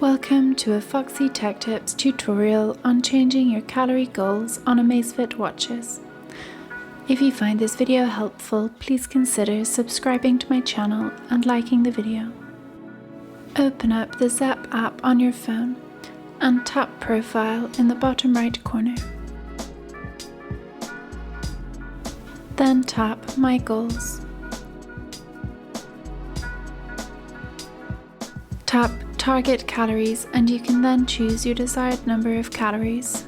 Welcome to a Foxy Tech Tips tutorial on changing your calorie goals on Amazfit watches. If you find this video helpful, please consider subscribing to my channel and liking the video. Open up the Zepp app on your phone and tap Profile in the bottom right corner. Then tap My Goals. Tap Target Calories and you can then choose your desired number of calories.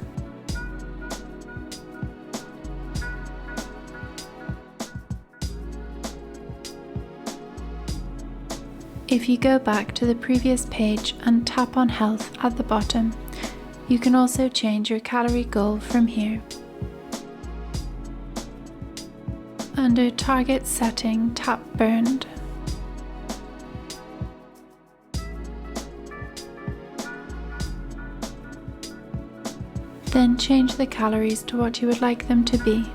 If you go back to the previous page and tap on Health at the bottom, you can also change your calorie goal from here. Under Target Setting, tap Burned. Then change the calories to what you would like them to be.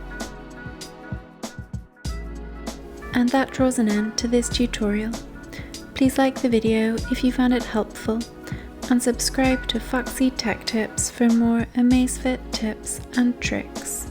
And that draws an end to this tutorial. Please like the video if you found it helpful and subscribe to Foxy Tech Tips for more Amazfit tips and tricks.